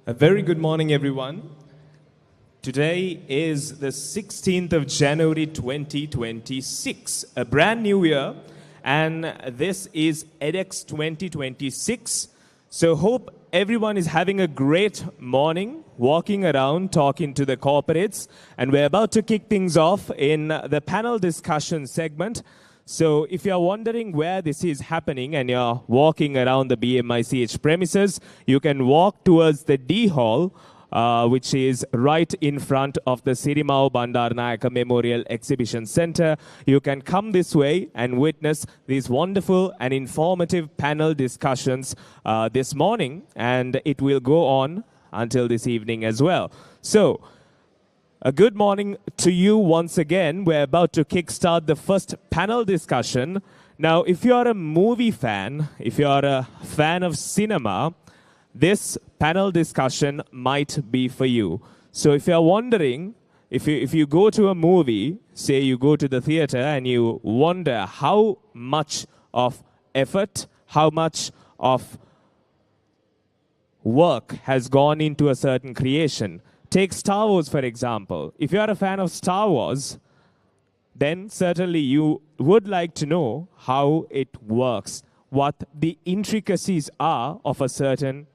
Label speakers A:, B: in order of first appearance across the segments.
A: A very good morning, everyone. Today is the 16th of January 2026, a brand new year, and this is Edex 2026. So hope everyone is having a great morning, walking around, talking to the corporates, and we're about to kick things off in the panel discussion segment. So if you're wondering where this is happening and you're walking around the BMICH premises, you can walk towards the D Hall, which is right in front of the Sirimau Bandaranaike Memorial Exhibition Center. You can come this way and witness these wonderful and informative panel discussions this morning, and it will go on until this evening as well. So, a good morning to you once again. We're about to kickstart the first panel discussion. Now, if you're a movie fan, if you're a fan of cinema, this panel discussion might be for you. So if you're wondering, if you go to a movie, say you go to the theater and you wonder how much of effort, how much of work has gone into a certain creation. Take Star Wars, for example. If you're a fan of Star Wars, then certainly you would like to know how it works, what the intricacies are of a certain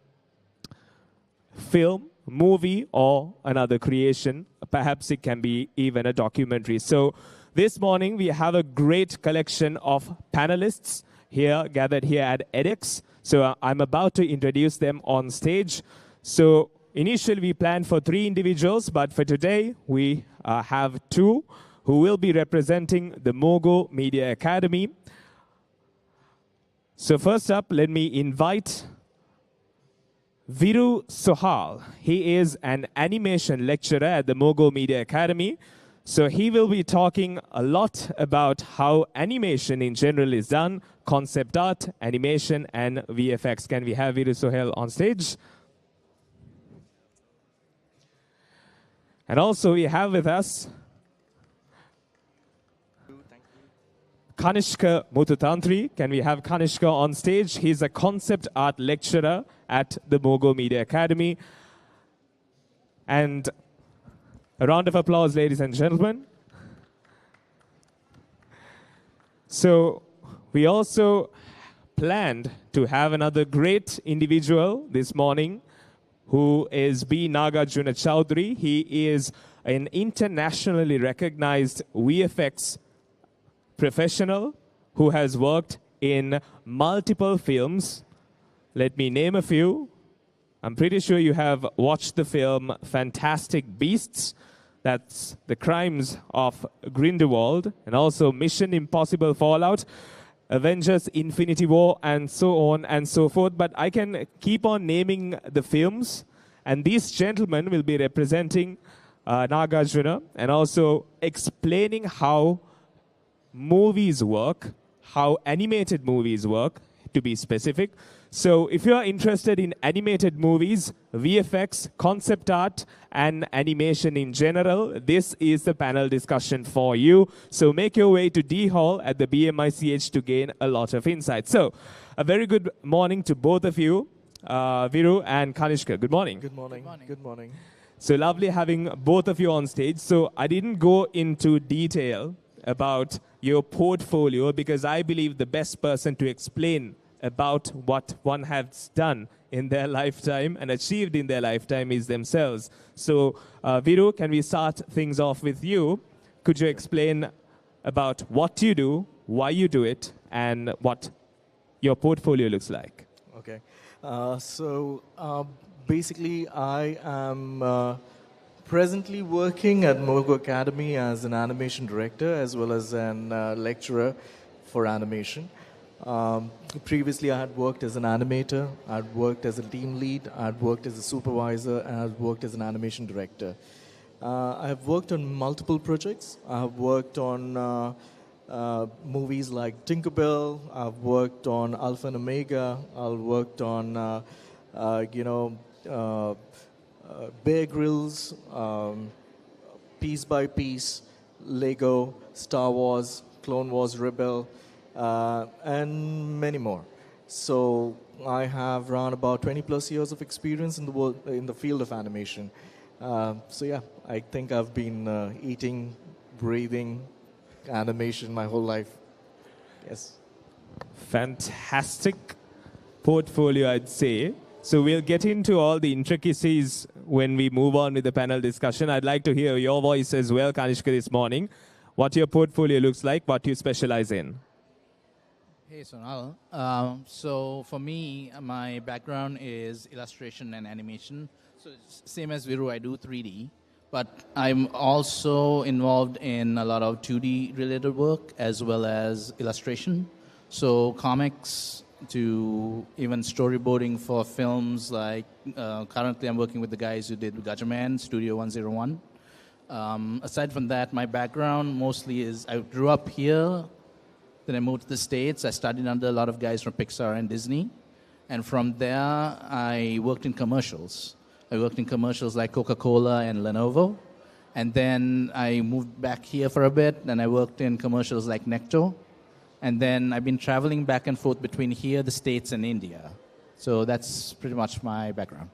A: film, movie, or another creation. Perhaps it can be even a documentary. So this morning we have a great collection of panelists here, gathered here at Edex. So I'm about to introduce them on stage. So initially, we planned for 3 individuals, but for today, we have 2 who will be representing the Mogo Media Academy. So first up, let me invite Viru Sohal. He is an animation lecturer at the Mogo Media Academy. So he will be talking a lot about how animation in general is done, concept art, animation, and VFX. Can we have Viru Sohal on stage? And also we have with us Kanishka Muthuthanthri. Can we have Kanishka on stage? He's a concept art lecturer at the Mogo Media Academy. And a round of applause, ladies and gentlemen. So we also planned to have another great individual this morning, who is B. Nagarjuna Chowdhury. He is an internationally recognized VFX professional who has worked in multiple films. Let me name a few. I'm pretty sure you have watched the film Fantastic Beasts. That's the crimes of Grindelwald, and also Mission Impossible Fallout, Avengers Infinity War, and so on and so forth. But I can keep on naming the films, and these gentlemen will be representing Nagarjuna and also explaining how movies work, how animated movies work, to be specific. So if you are interested in animated movies, VFX, concept art, and animation in general, this is the panel discussion for you. So make your way to D Hall at the BMICH to gain a lot of insight. So a very good morning to both of you, Viru and Kanishka. Good morning.
B: Good morning. Good morning. Good morning.
A: So lovely having both of you on stage. So I didn't go into detail about your portfolio because I believe the best person to explain about what one has done in their lifetime and achieved in their lifetime is themselves. So, Viru, can we start things off with you? Could you explain about what you do, why you do it, and what your portfolio looks like?
B: Okay. Basically, I am presently working at Mogo Academy as an animation director as well as an lecturer for animation. Previously, I had worked as an animator, I had worked as a team lead, I had worked as a supervisor, and I had worked as an animation director. I have worked on multiple projects. I have worked on movies like Tinkerbell, I've worked on Alpha and Omega, I've worked on, Bear Grylls, Piece by Piece, Lego, Star Wars, Clone Wars Rebel, and many more. So I have around about 20 plus years of experience in the in the field of animation. So yeah, I think I've been eating, breathing animation my whole life. Yes.
A: Fantastic portfolio, I'd say. So we'll get into all the intricacies when we move on with the panel discussion. I'd like to hear your voice as well, Kanishka, this morning. What your portfolio looks like, what you specialize in.
C: Hey, Sonal. So for me, my background is illustration and animation. So it's same as Viru, I do 3D. But I'm also involved in a lot of 2D related work as well as illustration. So comics to even storyboarding for films like currently I'm working with the guys who did Gajaman, Studio 101. Aside from that, my background mostly is I grew up here, then I moved to the States. I studied under a lot of guys from Pixar and Disney. And from there, I worked in commercials. I worked in commercials like Coca-Cola and Lenovo. And then I moved back here for a bit, and I worked in commercials like Necto. And then I've been traveling back and forth between here, the States, and India. So that's pretty much my background.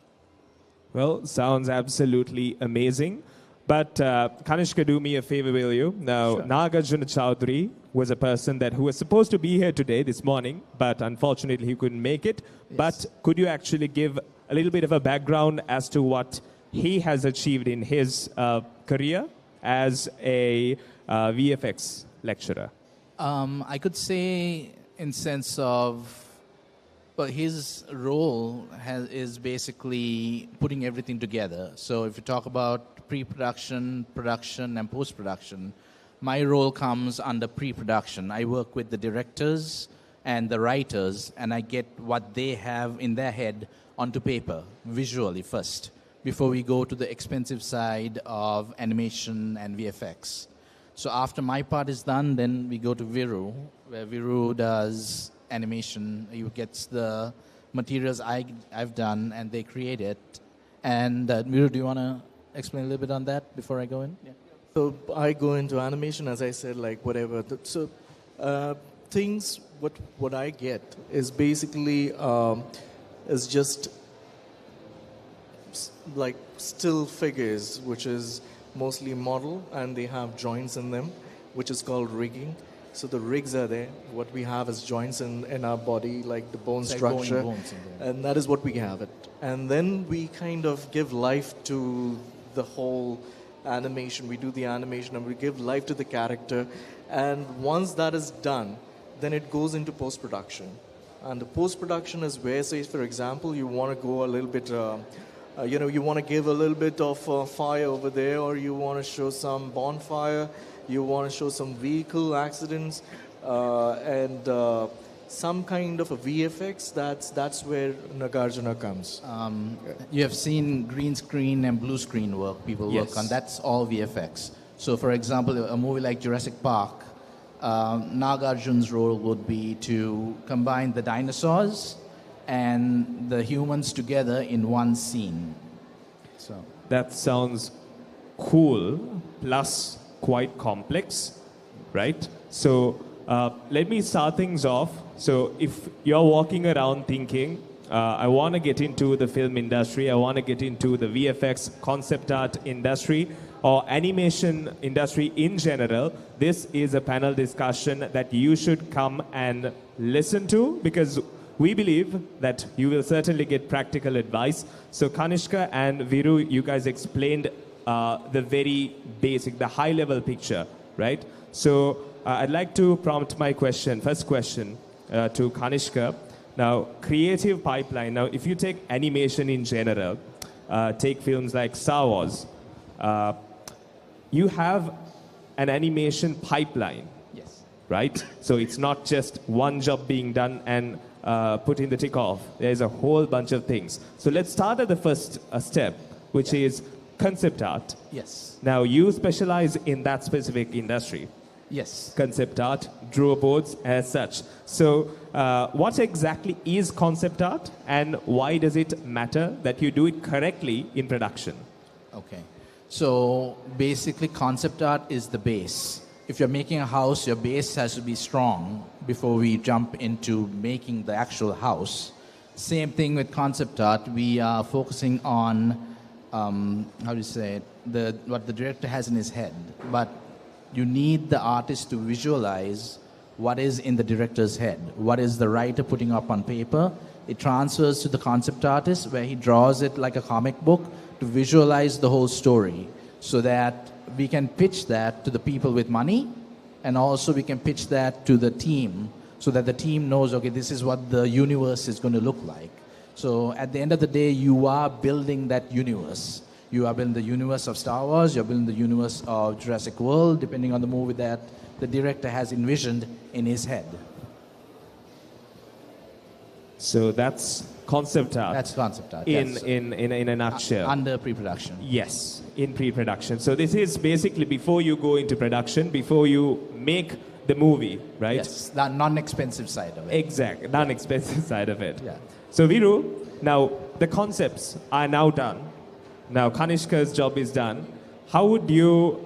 A: Well, sounds absolutely amazing. But Kanishka, do me a favor, will you? Now,
C: Sure.
A: Nagarjuna Chowdhury was a person who was supposed to be here today, this morning, but unfortunately he couldn't make it.
C: Yes.
A: But could you actually give a little bit of a background as to what he has achieved in his career as a VFX lecturer?
C: I could say in sense of, well, his role is basically putting everything together. So if you talk about pre-production, production, and post-production, my role comes under pre-production. I work with the directors and the writers, and I get what they have in their head onto paper, visually first, before we go to the expensive side of animation and VFX. So after my part is done, then we go to Viru, where Viru does animation. He gets the materials I've done, and they create it. And Viru, do you want to explain a little bit on that before I go in? Yeah.
B: So I go into animation, as I said, like whatever. So things, what I get is basically is just like still figures, which is mostly model, and they have joints in them, which is called rigging. So the rigs are there. What we have is joints in our body, like the bone
C: It's like
B: structure,
C: bones in there.
B: and that is what we have it. And then we kind of give life to the whole animation. We do the animation and we give life to the character. And once that is done, then it goes into post-production. And the post-production is where, say, for example, you want to go a little bit, you want to give a little bit of fire over there, or you want to show some bonfire, you want to show some vehicle accidents, and some kind of a VFX. That's where Nagarjuna comes.
C: You have seen green screen and blue screen work people
A: Yes.
C: work on. That's all VFX. So, for example, a movie like Jurassic Park, Nagarjuna's role would be to combine the dinosaurs and the humans together in one scene. So,
A: That sounds cool, plus quite complex, right? So let me start things off. So if you're walking around thinking, I want to get into the film industry, I want to get into the VFX concept art industry, or animation industry in general, this is a panel discussion that you should come and listen to, because we believe that you will certainly get practical advice. So Kanishka and Viru, you guys explained the very basic, the high-level picture, right? So I'd like to prompt my question, first question to Kanishka. Now, creative pipeline. Now, if you take animation in general, take films like Star Wars, you have an animation pipeline,
C: yes.
A: right? So it's not just one job being done and put in the tick off. There's a whole bunch of things. So let's start at the first step, which is concept art.
C: Yes.
A: Now, you specialize in that specific industry,
C: Yes.
A: concept art, draw boards, as such. So what exactly is concept art, and why does it matter that you do it correctly in production?
C: Okay. So basically, concept art is the base. if you're making a house, your base has to be strong before we jump into making the actual house. Same thing with concept art. We are focusing on, how do you say it, what the director has in his head. But you need the artist to visualize what is in the director's head, what is the writer putting up on paper. It transfers to the concept artist where he draws it like a comic book to visualize the whole story so that we can pitch that to the people with money, and also we can pitch that to the team so that the team knows, okay, this is what the universe is going to look like. So at the end of the day, you are building that universe. You are building the universe of Star Wars, you're building the universe of Jurassic World, depending on the movie that the director has envisioned in his head.
A: So that's concept art.
C: That's concept art.
A: In,
C: yes.
A: in a nutshell.
C: Under pre-production.
A: Yes, in pre-production. So this is basically before you go into production, before you make the movie, right?
C: Yes, the non-expensive side of it.
A: Exactly, non-expensive side of it.
C: Yeah.
A: So Viru, now the concepts are now done. Now Kanishka's job is done. How would you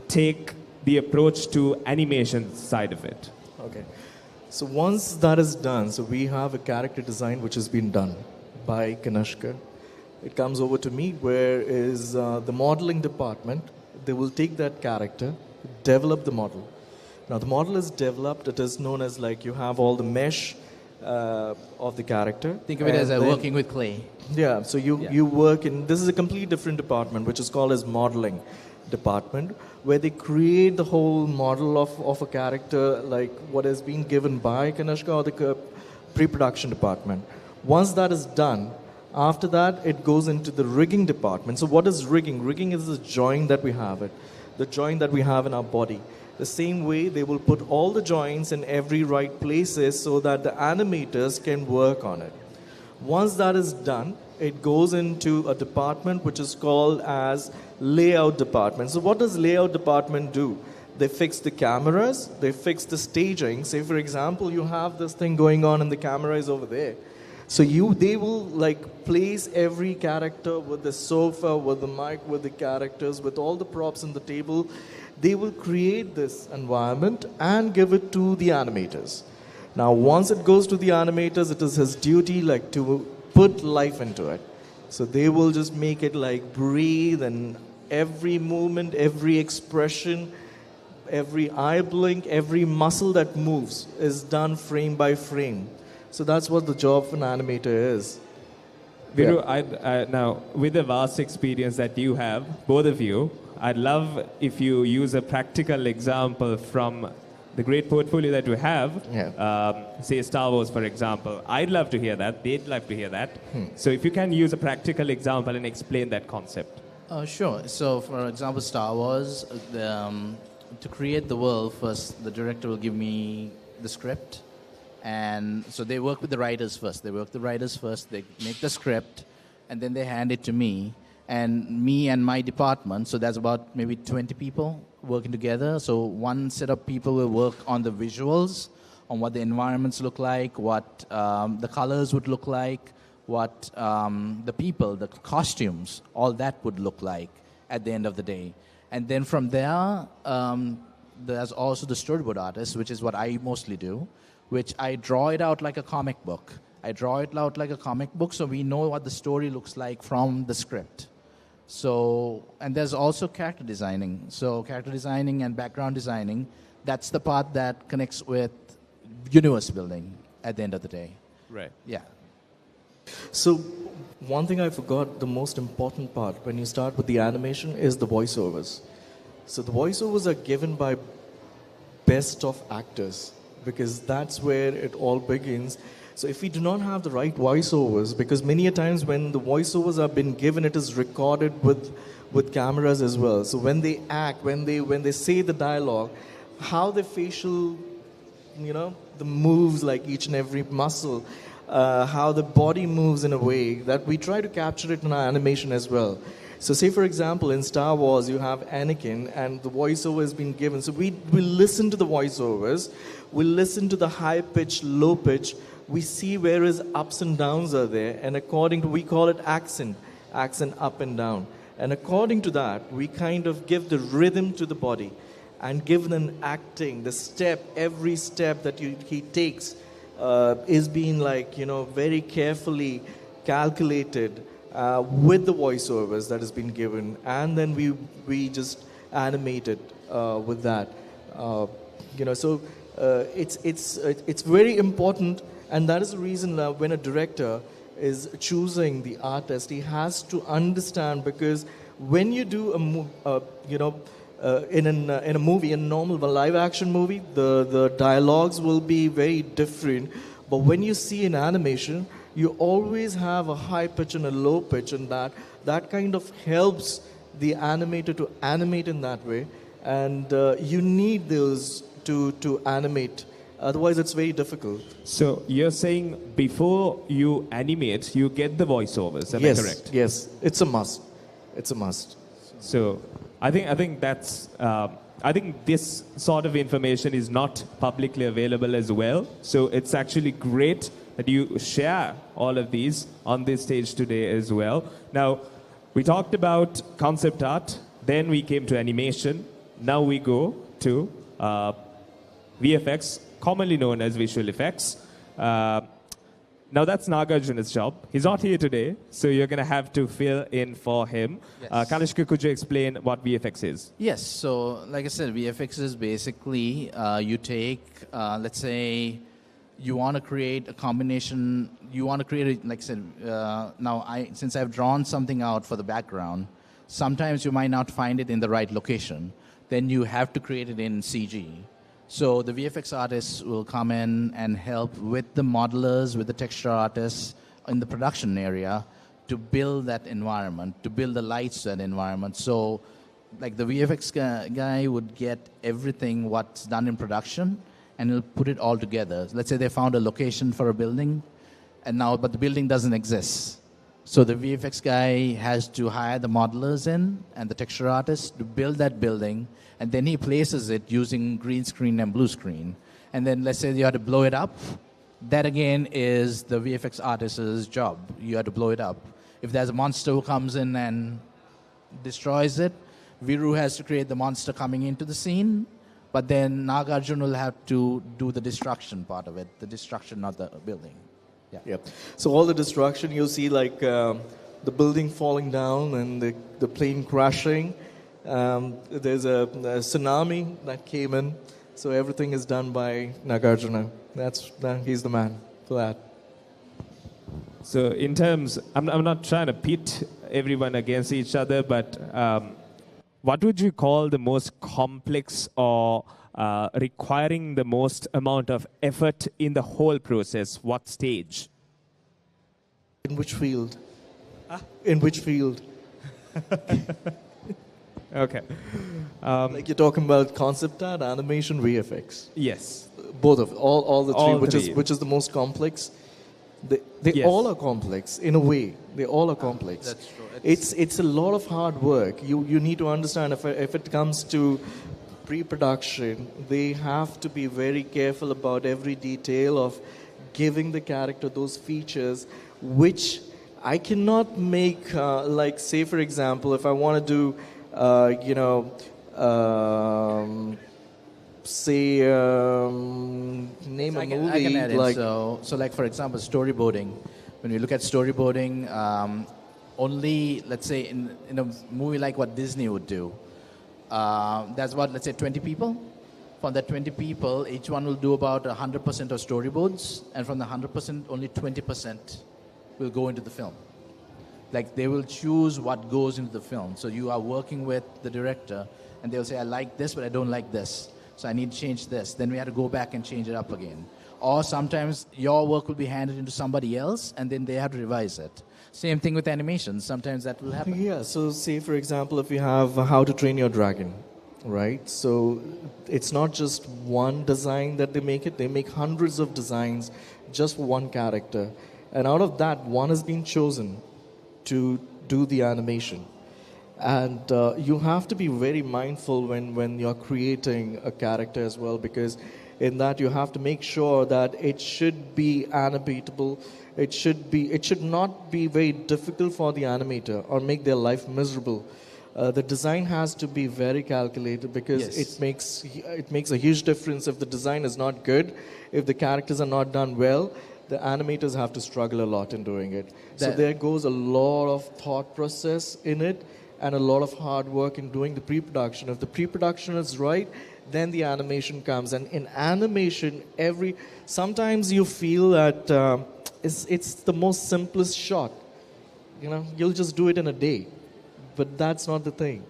A: take the approach to animation side of it?
B: Okay. So once that is done, so we have a character design which has been done by Kanishka. It comes over to me, where is the modeling department. They will take that character, develop the model. Now the model is developed. It is known as, like, you have all the mesh of the character.
C: Think of it as working with clay.
B: Yeah, so you work in, this is a completely different department, which is called as modeling department, where they create the whole model of a character, like what has been given by Kanishka or the pre-production department. Once that is done, after that, it goes into the rigging department. So what is rigging? Rigging is the joint that we have the joint that we have in our body. The same way, they will put all the joints in every right places so that the animators can work on it. Once that is done, it goes into a department which is called as layout department. So what does layout department do? They fix the cameras, they fix the staging. Say, for example, you have this thing going on and the camera is over there. So they will, like, place every character with the sofa, with the mic, with the characters, with all the props on the table. They will create this environment and give it to the animators. Now, once it goes to the animators, it is his duty, like, to put life into it. So they will just make it, like, breathe, and every movement, every expression, every eye blink, every muscle that moves is done frame by frame. So that's what the job of an animator is.
A: Viru, now, with the vast experience that you have, both of you, I'd love if you use a practical example from the great portfolio that we have, say Star Wars, for example. I'd love to hear that. They'd love to hear that. So if you can use a practical example and explain that concept.
C: Sure. So, for example, Star Wars, to create the world, first the director will give me the script. And so they work with the writers first. They make the script, and then they hand it to me. And me and my department, so that's about maybe 20 people working together. So one set of people will work on the visuals, on what the environments look like, what the colors would look like, what the people, the costumes, all that would look like at the end of the day. And then from there, there's also the storyboard artist, which is what I mostly do, which I draw it out like a comic book. So we know what the story looks like from the script. So, and there's also character designing. So character designing and background designing, that's the part that connects with universe building at the end of the day.
A: Right.
C: Yeah.
B: So one thing I forgot, the most important part when you start with the animation is the voiceovers. So the voiceovers are given by best of actors, because that's where it all begins. So if we do not have the right voiceovers, because many a times when the voiceovers have been given, it is recorded with cameras as well. So when they act, when they say the dialogue, how the facial, the moves, like each and every muscle, how the body moves in a way that we try to capture it in our animation as well. So say, for example, in Star Wars, you have Anakin and the voiceover has been given. So we listen to the voiceovers, we listen to the high pitch, low pitch, we see where his ups and downs are there, and according to, we call it accent up and down. And according to that, we kind of give the rhythm to the body. and given an acting, the step, every step that he takes is being like, very carefully calculated with the voiceovers that has been given, and then we just animate it with that. So it's very important, and that is the reason when a director is choosing the artist, he has to understand, because when you do in a movie, in a normal live action movie, the dialogues will be very different. But when you see in animation, you always have a high pitch and a low pitch, and that kind of helps the animator to animate in that way. And you need those to animate. Otherwise, it's very difficult.
A: So you're saying before you animate, you get the voiceovers. Am I correct?
B: Yes, it's a must. It's a must.
A: So I think that's I think this sort of information is not publicly available as well. So it's actually great that you share all of these on this stage today as well. Now, we talked about concept art, then we came to animation. Now we go to VFX, commonly known as visual effects. Now that's Nagarjuna's job. He's not here today, so you're going to have to fill in for him.
C: Yes.
A: Kanishka, could you explain what VFX is?
C: Yes, so like I said, VFX is basically you take, let's say, you want to create a combination, you want to create, like I said, since I've drawn something out for the background, sometimes you might not find it in the right location. Then you have to create it in CG. So the VFX artists will come in and help with the modelers, with the texture artists in the production area to build that environment, to build the lights to that environment. So like the VFX guy would get everything what's done in production, and he'll put it all together. Let's say they found a location for a building, but the building doesn't exist. So the VFX guy has to hire the modelers in and the texture artists to build that building, and then he places it using green screen and blue screen. And then let's say you have to blow it up. That again is the VFX artist's job. You have to blow it up. If there's a monster who comes in and destroys it, Viru has to create the monster coming into the scene, but then Nagarjuna will have to do the destruction part of it, the destruction of the building.
B: Yeah. So all the destruction, you'll see like the building falling down and the plane crashing. There's a tsunami that came in. So everything is done by Nagarjuna. He's the man for that.
A: So in terms, I'm not trying to pit everyone against each other, but what would you call the most complex or requiring the most amount of effort in the whole process? What stage?
B: In which field? In which field?
A: Okay.
B: Like you're talking about concept art, animation, VFX.
A: Yes.
B: Both of all the three,
A: All three.
B: which is the most complex. They
A: Yes.
B: all are complex in a way. They all are complex.
C: That's true.
B: It's a lot of hard work. You need to understand if it comes to pre-production, they have to be very careful about every detail of giving the character those features, which I cannot make. Like say for example, if I want to do, name a movie
C: I can add in.
B: like.
C: So like for example, storyboarding. When you look at storyboarding, only let's say in a movie like what Disney would do, there's about let's say 20 people. From that 20 people, each one will do about 100% of storyboards, and from the 100%, only 20% will go into the film. Like they will choose what goes into the film. So you are working with the director, and they'll say, I like this, but I don't like this. So I need to change this. Then we have to go back and change it up again. Or sometimes your work will be handed into somebody else, and then they have to revise it. Same thing with animation. Sometimes that will happen.
B: Yeah, so say for example, if you have How to Train Your Dragon, right? So it's not just one design that they make hundreds of designs just for one character. And out of that, one has been chosen to do the animation. And you have to be very mindful when you're creating a character as well, because in that you have to make sure that it should be animatable. It should not be very difficult for the animator or make their life miserable. The design has to be very calculated because
C: Yes.
B: it makes a huge difference if the design is not good, if the characters are not done well. The animators have to struggle a lot in doing it. So
C: That-
B: there goes a lot of thought process in it and a lot of hard work in doing the pre-production. If the pre-production is right, then the animation comes. And in animation, sometimes you feel that it's the most simplest shot. You'll just do it in a day. But that's not the thing.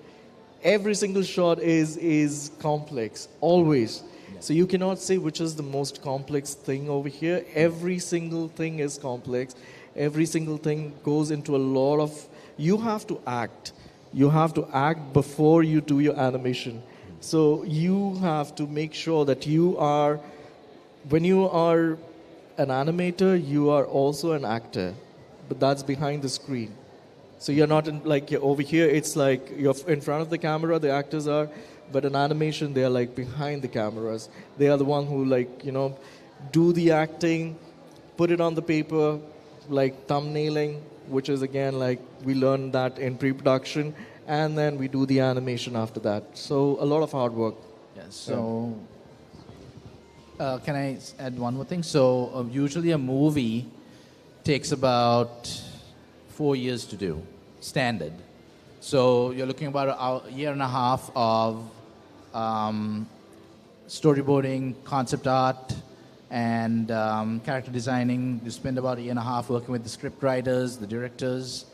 B: Every single shot is complex, always. So you cannot say which is the most complex thing over here. Every single thing is complex. Every single thing goes into a lot of... You have to act. You have to act before you do your animation. So you have to make sure that when you are an animator, you are also an actor. But that's behind the screen. So you're not over here, it's like you're in front of the camera, the actors are, but in animation, they are like behind the cameras. They are the one who do the acting, put it on the paper, like thumbnailing, which is again we learn that in pre-production, and then we do the animation after that. So a lot of hard work.
C: Yeah, so can I add one more thing? So usually a movie takes about 4 years to do, standard. So you're looking about a year and a half of storyboarding, concept art, and character designing. You spend about a year and a half working with the script writers, the directors.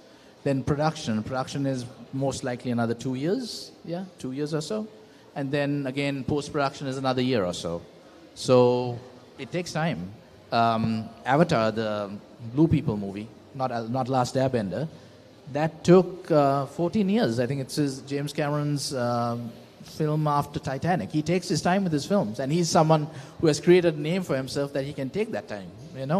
C: Then production. Production is most likely another 2 years, 2 years or so. And then again, post-production is another year or so. So it takes time. Avatar, the Blue People movie, not Last Airbender, that took 14 years. I think it's James Cameron's film after Titanic. He takes his time with his films, and he's someone who has created a name for himself that he can take that time,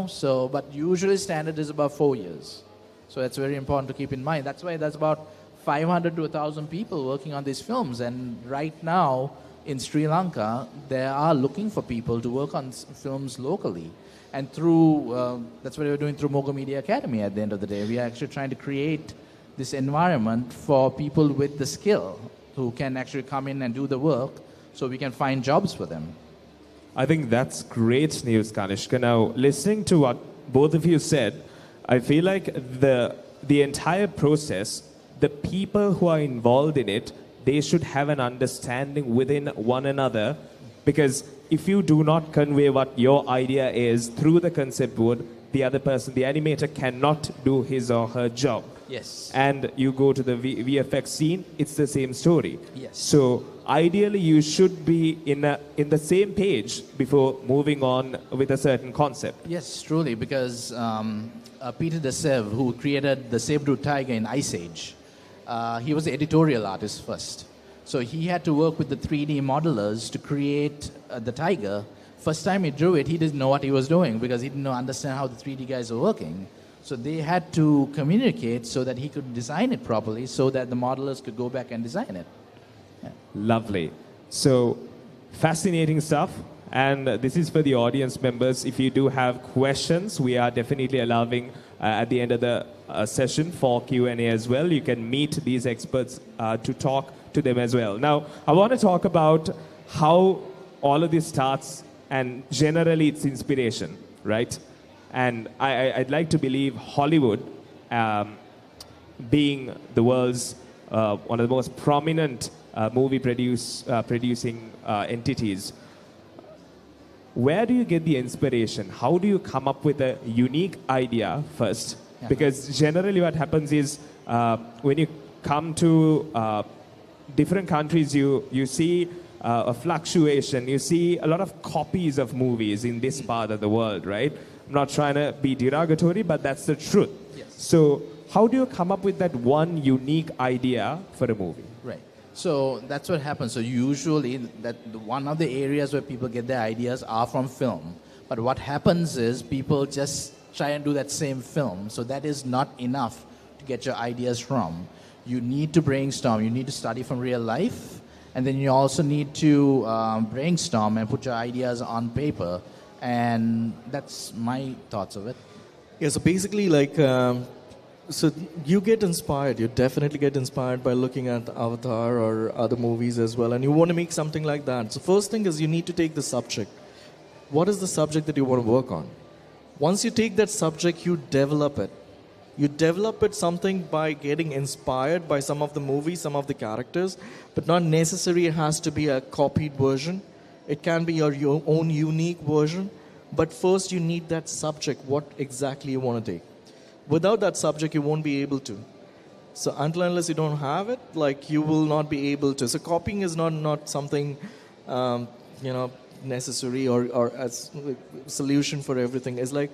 C: So, but usually standard is about 4 years. So that's very important to keep in mind. That's why there's about 500 to 1,000 people working on these films, and right now in Sri Lanka, they are looking for people to work on films locally. And that's what we're doing through Mogo Media Academy at the end of the day. We are actually trying to create this environment for people with the skill who can actually come in and do the work so we can find jobs for them.
A: I think that's great news, Kanishka. Now, listening to what both of you said, I feel like the entire process, the people who are involved in it, they should have an understanding within one another, because if you do not convey what your idea is through the concept board, the other person, the animator, cannot do his or her job.
C: Yes.
A: And you go to the VFX scene, it's the same story.
C: Yes.
A: So ideally, you should be in the same page before moving on with a certain concept.
C: Yes, truly, because Peter Desev, who created the saber-tooth tiger in Ice Age, he was the editorial artist first. So he had to work with the 3D modelers to create the tiger. First time he drew it, he didn't know what he was doing because he didn't understand how the 3D guys were working. So they had to communicate so that he could design it properly so that the modelers could go back and design it. Yeah.
A: Lovely. So, fascinating stuff. And this is for the audience members. If you do have questions, we are definitely allowing at the end of the session for Q&A as well. You can meet these experts to talk to them as well. Now, I want to talk about how all of this starts and generally its inspiration, right? And I'd like to believe Hollywood, being the world's one of the most prominent movie producing entities, where do you get the inspiration? How do you come up with a unique idea first?
C: Yeah.
A: Because generally what happens is when you come to different countries, you see a fluctuation. You see a lot of copies of movies in this part of the world, right? I'm not trying to be derogatory, but that's the truth.
C: Yes.
A: So how do you come up with that one unique idea for a movie?
C: Right. So that's what happens. So usually one of the areas where people get their ideas are from film. But what happens is people just try and do that same film. So that is not enough to get your ideas from. You need to brainstorm. You need to study from real life. And then you also need to brainstorm and put your ideas on paper. And that's my thoughts of it.
B: Yeah, so basically So you get inspired. You definitely get inspired by looking at Avatar or other movies as well, and you want to make something like that. So first thing is you need to take the subject. What is the subject that you want to work on? Once you take that subject, you develop it. You develop it something by getting inspired by some of the movies, some of the characters, but not necessarily it has to be a copied version. It can be your own unique version. But first you need that subject, what exactly you want to take. Without that subject, you won't be able to. So until unless you don't have it, like you will not be able to. So copying is not something, necessary or as solution for everything. It's like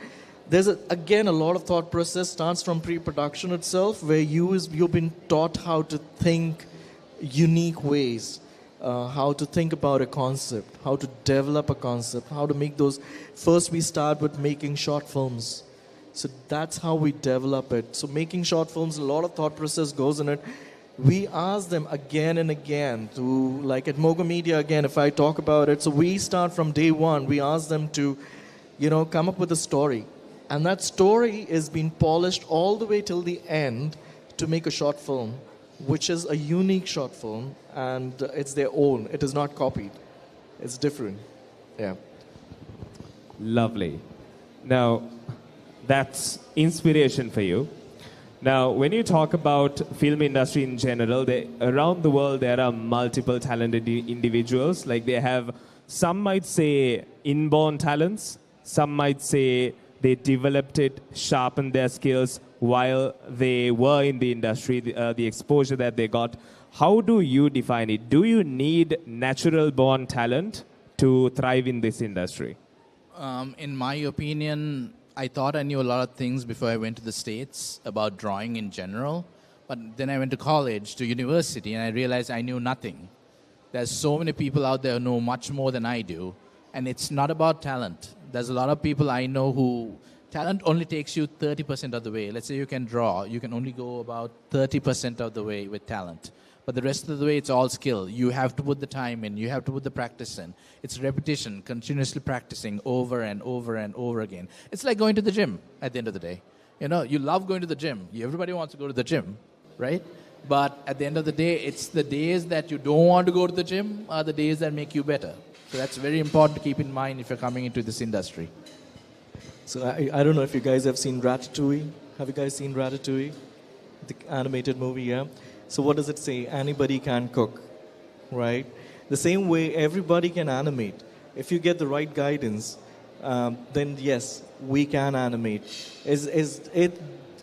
B: there's again a lot of thought process starts from pre-production itself, where you've been taught how to think unique ways. How to think about a concept, how to develop a concept, how to make those. First, we start with making short films. So that's how we develop it. So making short films, a lot of thought process goes in it. We ask them again and again to, like at Mogo Media again, if I talk about it, so we start from day one. We ask them to, come up with a story. And that story is being polished all the way till the end to make a short film, which is a unique short film, and it's their own. It is not copied. It's different. Yeah.
A: Lovely. Now, that's inspiration for you. Now, when you talk about film industry in general, around the world there are multiple talented individuals. Like they have, some might say inborn talents, some might say they developed it, sharpened their skills while they were in the industry, the exposure that they got. How do you define it? Do you need natural born talent to thrive in this industry?
C: In my opinion, I thought I knew a lot of things before I went to the States about drawing in general. But then I went to college, to university, and I realized I knew nothing. There's so many people out there who know much more than I do. And it's not about talent. There's a lot of people I know who talent only takes you 30% of the way. Let's say you can draw. You can only go about 30% of the way with talent. But the rest of the way, it's all skill. You have to put the time in. You have to put the practice in. It's repetition, continuously practicing over and over and over again. It's like going to the gym at the end of the day. You love going to the gym. Everybody wants to go to the gym, right? But at the end of the day, it's the days that you don't want to go to the gym are the days that make you better. So that's very important to keep in mind if you're coming into this industry.
B: So I don't know if you guys have seen Ratatouille. Have you guys seen Ratatouille? The animated movie, yeah? So what does it say? Anybody can cook, right? The same way everybody can animate. If you get the right guidance, then yes, we can animate.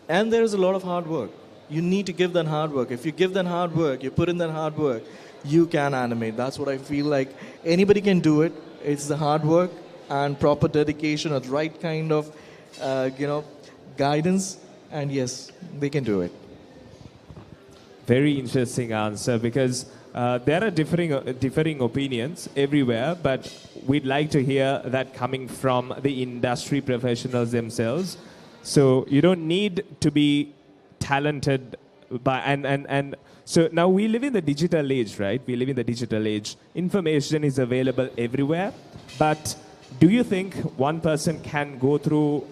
B: And there's a lot of hard work. You need to give that hard work. If you give that hard work, you put in that hard work, you can animate. That's what I feel like. Anybody can do it. It's the hard work and proper dedication or the right kind of, guidance. And yes, they can do it.
A: Very interesting answer, because there are differing opinions everywhere, but we'd like to hear that coming from the industry professionals themselves. So you don't need to be talented and so now we live in the digital age, right? We live in the digital age. Information is available everywhere, but do you think one person can go through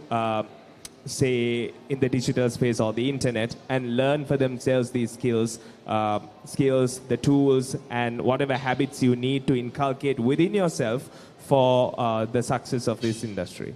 A: say in the digital space or the internet and learn for themselves these skills, the tools and whatever habits you need to inculcate within yourself for the success of this industry?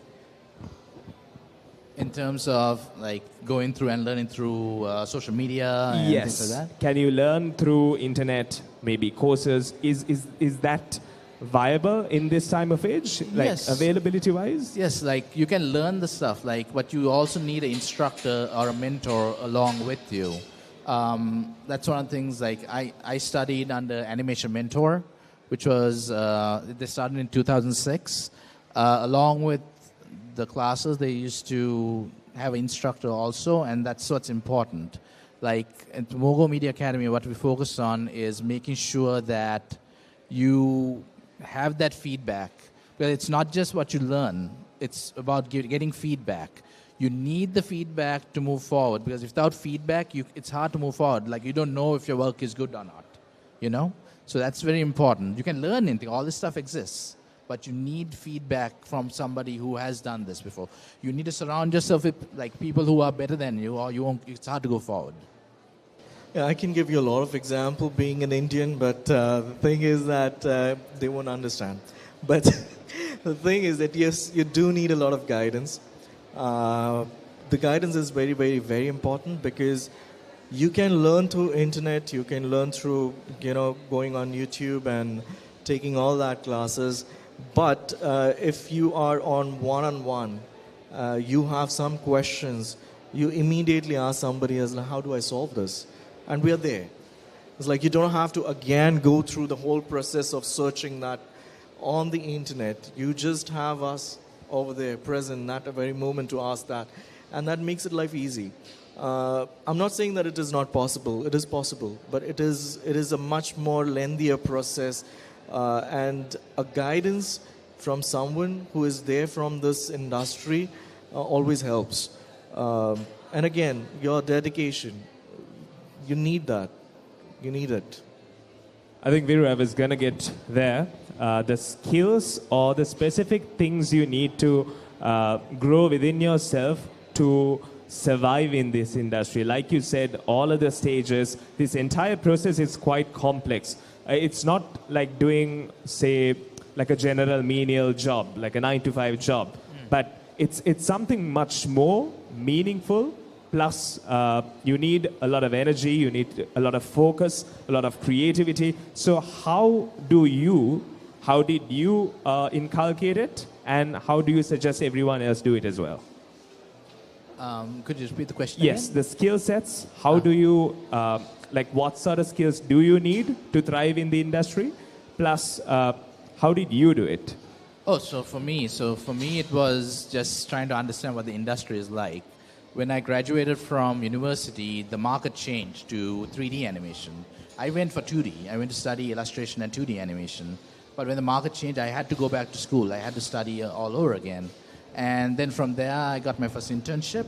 C: In terms of like going through and learning through social media and
A: yes.
C: things like that?
A: Can you learn through internet, maybe courses? Is that viable in this time of age, like
C: yes.
A: availability wise?
C: Yes, like you can learn the stuff, like, but you also need an instructor or a mentor along with you. That's one of the things. Like I studied under Animation Mentor, which was they started in 2006. Along with the classes, they used to have an instructor also, and that's what's important. Like at Mogo Media Academy, what we focus on is making sure that you have that feedback. Because it's not just what you learn, it's about getting feedback. You need the feedback to move forward, because without feedback, it's hard to move forward. Like you don't know if your work is good or not, So that's very important. You can learn anything. All this stuff exists. but you need feedback from somebody who has done this before. You need to surround yourself with like people who are better than you, or you won't, it's hard to go forward.
B: Yeah, I can give you a lot of example being an Indian, but the thing is that they won't understand. But the thing is that yes, you do need a lot of guidance. The guidance is very, very, very important because you can learn through internet, you can learn through, going on YouTube and taking all that classes. But if you are on one-on-one, you have some questions, you immediately ask somebody else, how do I solve this? And we are there. It's like you don't have to again go through the whole process of searching that on the internet. You just have us over there present at a very moment to ask that. And that makes it life easy. I'm not saying that it is not possible. It is possible, but it is a much more lengthier process, and a guidance from someone who is there from this industry always helps. And again, your dedication, you need that. You need it.
A: I think Viru, I was going to get there. The skills or the specific things you need to grow within yourself to survive in this industry. Like you said, all of the stages, this entire process is quite complex. It's not like doing, say, like a general menial job, like a 9-to-5 job, but it's something much more meaningful. Plus, you need a lot of energy, you need a lot of focus, a lot of creativity. So how did you inculcate it, and how do you suggest everyone else do it as well?
C: Could you repeat the question
A: Yes,
C: again?
A: the skill sets. How do you, what sort of skills do you need to thrive in the industry? Plus, how did you do it?
C: So for me, it was just trying to understand what the industry is like. When I graduated from university, the market changed to 3D animation. I went for 2D. I went to study illustration and 2D animation. But when the market changed, I had to go back to school. I had to study all over again. And then from there, I got my first internship.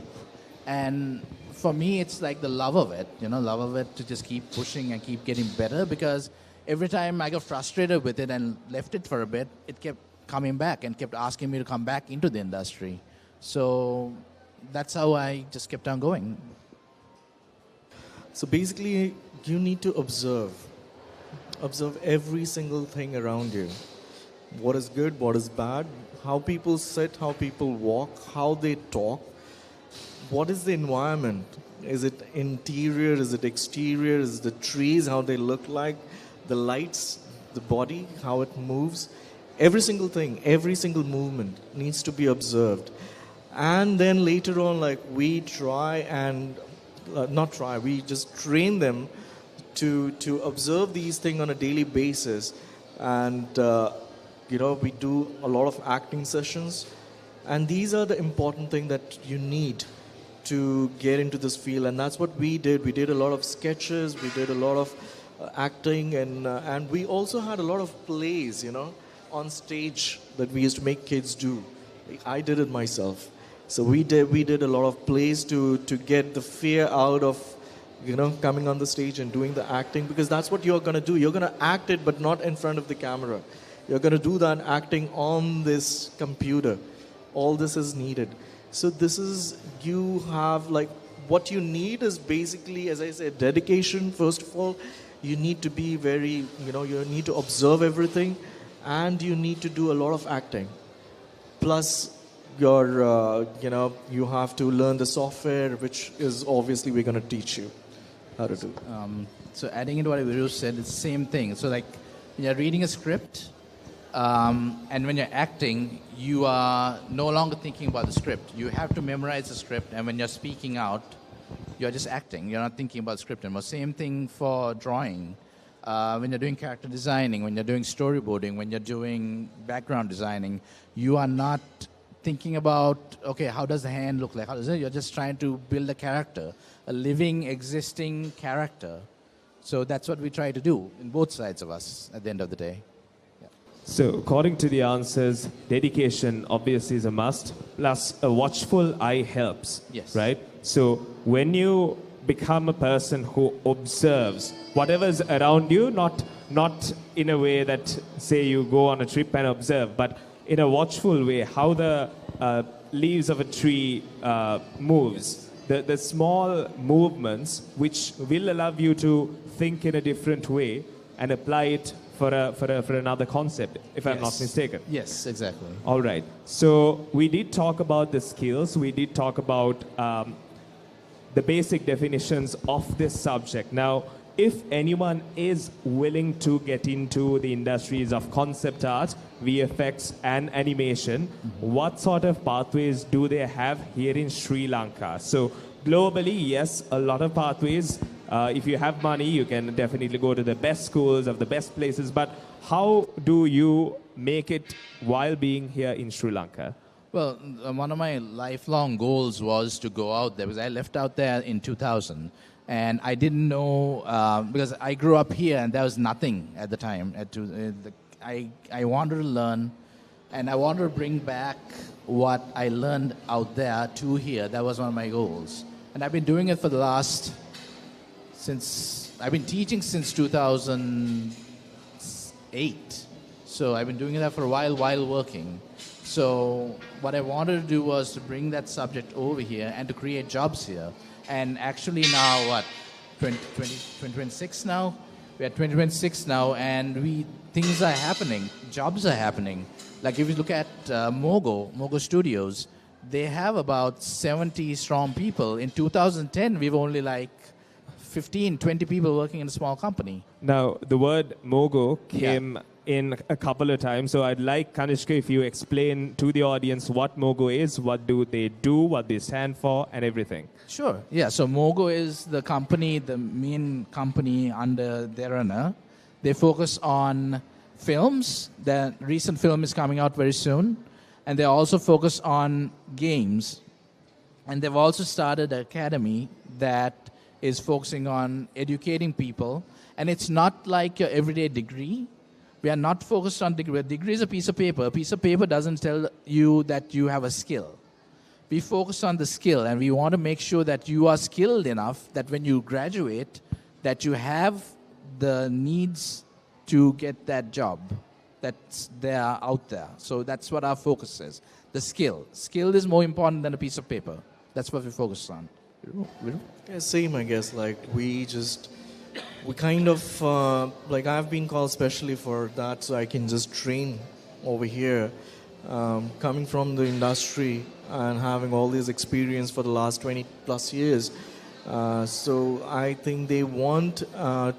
C: And for me, it's like the love of it, to just keep pushing and keep getting better, because every time I got frustrated with it and left it for a bit, it kept coming back and kept asking me to come back into the industry. So that's how I just kept on going.
B: So basically, you need to observe every single thing around you. What is good, what is bad, how people sit, how people walk, how they talk. What is the environment? Is it interior? Is it exterior? Is it the trees, how they look like? The lights, the body, how it moves? Every single thing, every single movement needs to be observed. And then later on, we try and, we just train them to observe these things on a daily basis. And, we do a lot of acting sessions. And these are the important things that you need to get into this field. And that's what we did. We did a lot of sketches. We did a lot of acting. And we also had a lot of plays, on stage that we used to make kids do. I did it myself. So we did a lot of plays to get the fear out of, coming on the stage and doing the acting, because that's what you're going to do. You're going to act it, but not in front of the camera. You're going to do that acting on this computer. All this is needed. So you have, what you need is basically, as I said, dedication, first of all. You need to be very, you need to observe everything, and you need to do a lot of acting. Plus, you have to learn the software, which is obviously we're going to teach you how to do.
C: So adding into what Viru said, it's the same thing. So when you're reading a script, and when you're acting, you are no longer thinking about the script. You have to memorize the script, and when you're speaking out, you're just acting. You're not thinking about the script anymore. Same thing for drawing. When you're doing character designing, when you're doing storyboarding, when you're doing background designing, you are not thinking about, okay, how does the hand look like? You're just trying to build a character, a living, existing character. So that's what we try to do in both sides of us at the end of the day. Yeah.
A: So according to the answers, dedication obviously is a must, plus a watchful eye helps.
C: Yes.
A: Right? So when you become a person who observes whatever's around you, not in a way that, say, you go on a trip and observe, but in a watchful way, how the leaves of a tree moves, the small movements which will allow you to think in a different way and apply it for another concept, if I'm not mistaken.
C: Yes, exactly.
A: All right. So we did talk about the skills. We did talk about the basic definitions of this subject. Now, if anyone is willing to get into the industries of concept art, VFX, and animation, what sort of pathways do they have here in Sri Lanka? So globally, yes, a lot of pathways. If you have money, you can definitely go to the best schools of the best places. But how do you make it while being here in Sri Lanka?
C: Well, one of my lifelong goals was to go out there, because I left out there in 2000. And I didn't know, because I grew up here and there was nothing at the time. I wanted to learn, and I wanted to bring back what I learned out there to here. That was one of my goals. And I've been doing it for the last, I've been teaching since 2008. So I've been doing that for a while working. So what I wanted to do was to bring that subject over here and to create jobs here. And actually now, what, 2026 now? We're at 2026 now, and things are happening. Jobs are happening. Like if you look at Mogo Studios, they have about 70 strong people. In 2010, we've only like 15, 20 people working in a small company.
A: Now, the word Mogo came in a couple of times, so I'd like, Kanishka, if you explain to the audience what Mogo is, what do they do, what they stand for, and everything.
C: Sure. Yeah, so Mogo is the company, the main company under their owner. They focus on films. The recent film is coming out very soon. And they also focus on games. And they've also started an academy that is focusing on educating people. And it's not like your everyday degree. We are not focused on degree. A degree is a piece of paper. A piece of paper doesn't tell you that you have a skill. We focus on the skill, and we want to make sure that you are skilled enough that when you graduate, that you have the needs to get that job that's there out there. So that's what our focus is. The skill. Skill is more important than a piece of paper. That's what we focus on.
B: Yeah, same, I guess. Like we kind of, like I've been called specially for that, so I can just train over here. Coming from the industry and having all this experience for the last 20 plus years. So I think they want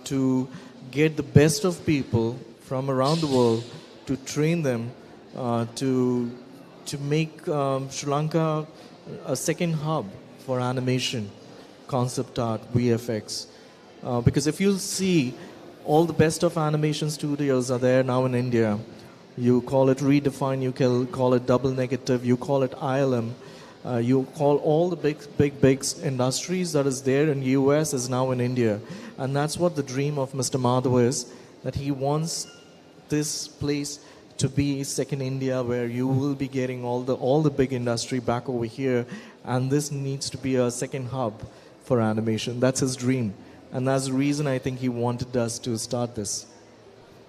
B: to get the best of people from around the world to train them to make Sri Lanka a second hub for animation, concept art, VFX. Because if you'll see, all the best of animation studios are there now in India. You call it Redefine, you can call it Double Negative, you call it ILM. You call all the big industries that is there in US is now in India. And that's what the dream of Mr. Madhav is, that he wants this place to be second India, where you will be getting all the big industry back over here. And this needs to be a second hub for animation. That's his dream. And that's the reason I think he wanted us to start this.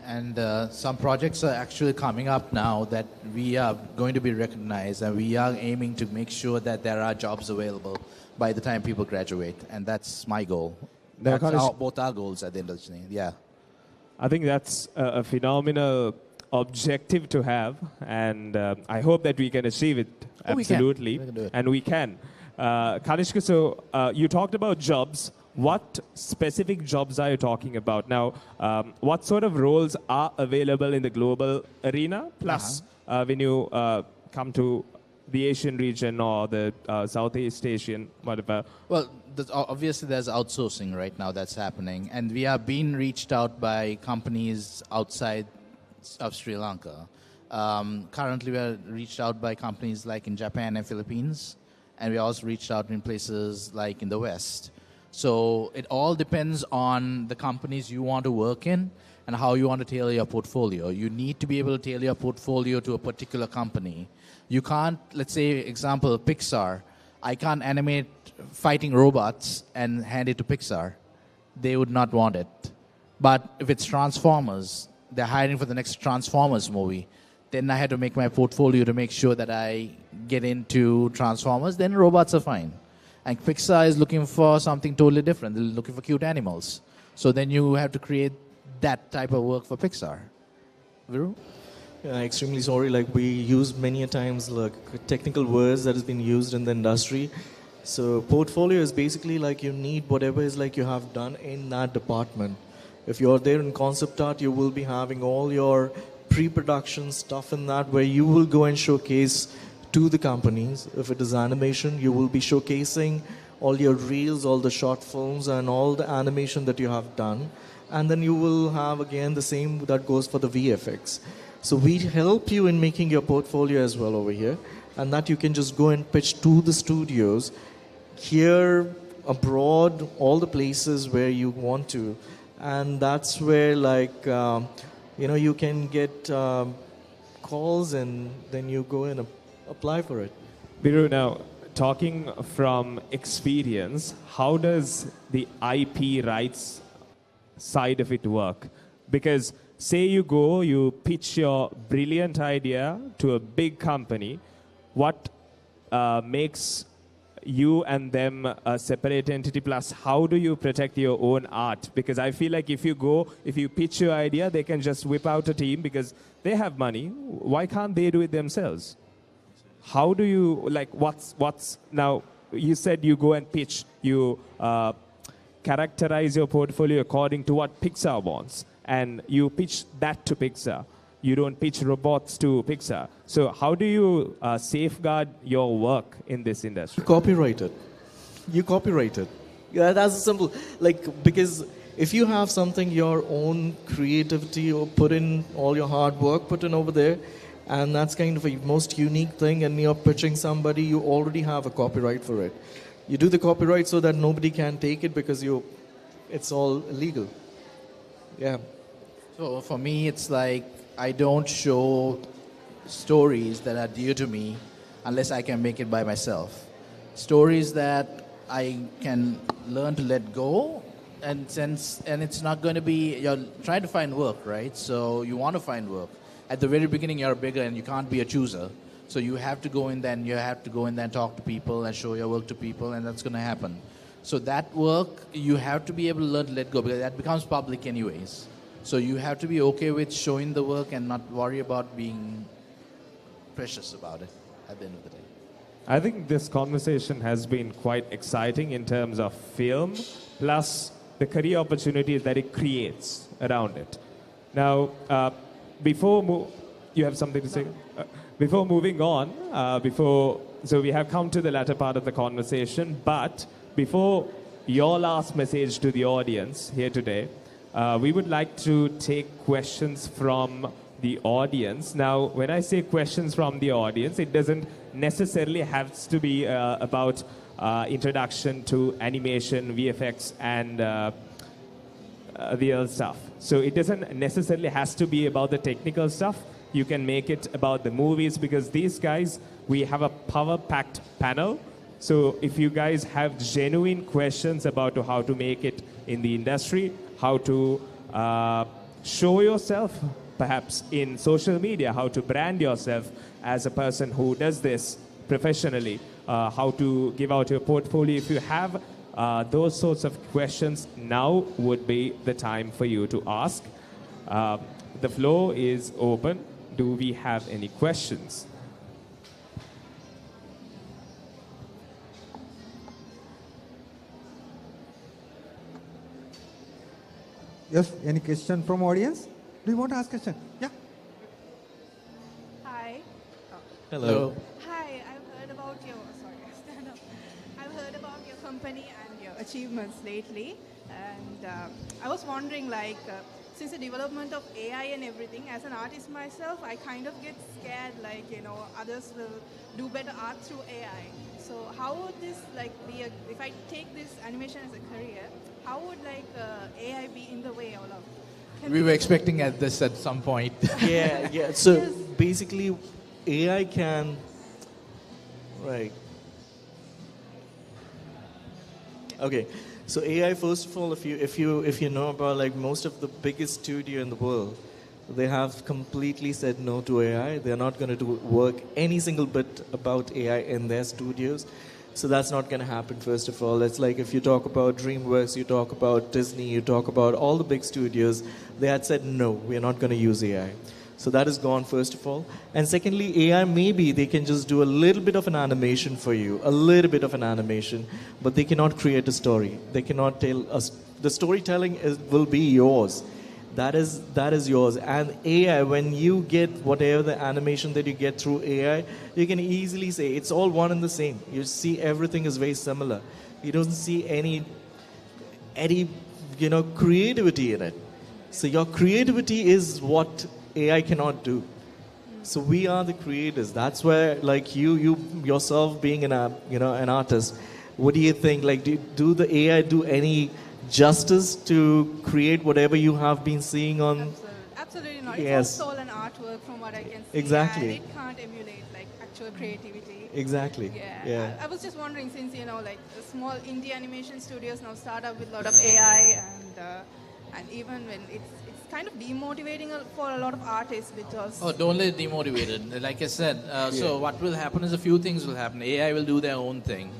C: And some projects are actually coming up now that we are going to be recognized, and we are aiming to make sure that there are jobs available by the time people graduate. And that's my goal. That's both our goals at the end of the day. Yeah.
A: I think that's a phenomenal objective to have, and I hope that we can achieve it. Absolutely.
C: We can do it.
A: And we can. Kanishka, so you talked about jobs. What specific jobs are you talking about? Now, what sort of roles are available in the global arena? Plus, when you come to the Asian region or the Southeast Asian, whatever?
C: Well, obviously there's outsourcing right now that's happening. And we are being reached out by companies outside of Sri Lanka. Currently, we are reached out by companies like in Japan and Philippines. And we also reached out in places like in the West. So it all depends on the companies you want to work in and how you want to tailor your portfolio. You need to be able to tailor your portfolio to a particular company. You can't, let's say, example, Pixar. I can't animate fighting robots and hand it to Pixar, they would not want it. But if it's Transformers, they're hiring for the next Transformers movie, then I had to make my portfolio to make sure that I get into Transformers, then robots are fine. And Pixar is looking for something totally different. They're looking for cute animals. So then you have to create that type of work for Pixar. Viru?
B: Yeah, extremely sorry. Like we use many a times like technical words that has been used in the industry. So portfolio is basically like you need whatever is like you have done in that department. If you're there in concept art, you will be having all your pre-production stuff in that where you will go and showcase to the companies. If it is animation, you will be showcasing all your reels, all the short films and all the animation that you have done. And then you will have again the same that goes for the VFX. So we help you in making your portfolio as well over here. And that you can just go and pitch to the studios here, abroad, all the places where you want to. And that's where like, you can get calls and then you go and apply for it.
A: Viru, now talking from experience, how does the IP rights side of it work? Because say you pitch your brilliant idea to a big company, what makes you and them a separate entity, plus how do you protect your own art? Because I feel like if you pitch your idea, they can just whip out a team because they have money. Why can't they do it themselves? How do you, like, what's now, you said you go and pitch, you characterize your portfolio according to what Pixar wants, and you pitch that to Pixar. You don't pitch robots to Pixar. So how do you safeguard your work in this industry?
B: You copyright it. Yeah, that's simple. Like, because if you have something, your own creativity, or put in all your hard work, put in over there, and that's kind of a most unique thing, and you're pitching somebody, you already have a copyright for it. You do the copyright so that nobody can take it because it's all illegal. Yeah.
C: So for me, it's like I don't show stories that are dear to me unless I can make it by myself. Stories that I can learn to let go, and it's not going to be, you're trying to find work, right? So you want to find work. At the very beginning, you're a bigger and you can't be a chooser. So you have to go in there and talk to people and show your work to people, and that's going to happen. So that work, you have to be able to learn to let go because that becomes public anyways. So you have to be okay with showing the work and not worry about being precious about it at the end of the day.
A: I think this conversation has been quite exciting in terms of film, plus the career opportunities that it creates around it. Now, you have something to say? Before moving on, so we have come to the latter part of the conversation, but before your last message to the audience here today, we would like to take questions from the audience. Now, when I say questions from the audience, it doesn't necessarily have to be about introduction to animation, VFX, and the other stuff. So it doesn't necessarily has to be about the technical stuff. You can make it about the movies because these guys, we have a power-packed panel. So if you guys have genuine questions about how to make it in the industry, how to show yourself perhaps in social media, how to brand yourself as a person who does this professionally, how to give out your portfolio. If you have those sorts of questions, now would be the time for you to ask. The floor is open. Do we have any questions?
D: Yes, any question from audience? Do you want to ask a question? Yeah.
E: Hi.
B: Hello.
E: Hi, I've heard about your, stand up. I've heard about your company and your achievements lately. And I was wondering, like, since the development of AI and everything, as an artist myself, I kind of get scared, like, others will do better art through AI. So how would this, like, be if I take this animation as a career, how would, like, AI be in the way, Olaf?
C: We were expecting this at some point.
B: Yeah. So basically, AI can, right. Okay, so AI, first of all, if you know about like most of the biggest studio in the world, they have completely said no to AI. They're not going to do work any single bit about AI in their studios. So that's not going to happen, first of all. It's like if you talk about DreamWorks, you talk about Disney, you talk about all the big studios, they had said, no, we're not going to use AI. So that is gone, first of all. And secondly, AI, maybe they can just do a little bit of an animation for you, a little bit of an animation, but they cannot create a story. They cannot tell us. The storytelling will be yours. That is yours. And AI, when you get whatever the animation that you get through AI, you can easily say it's all one and the same. You see everything is very similar. You don't see any creativity in it. So your creativity is what AI cannot do. So we are the creators. That's where, like you yourself being an artist, what do you think? Like, do the AI do any justice to create whatever you have been seeing on?
E: Absolutely not.
B: Yes.
E: It's all soul and artwork from what I can see.
B: Exactly.
E: And it can't emulate like actual creativity.
B: Exactly.
E: Yeah. I was just wondering, since like the small indie animation studios now start up with a lot of AI, and even when it's kind of demotivating for a lot of artists because.
C: Oh, don't let it demotivated. Like I said, so what will happen is a few things will happen. AI will do their own thing.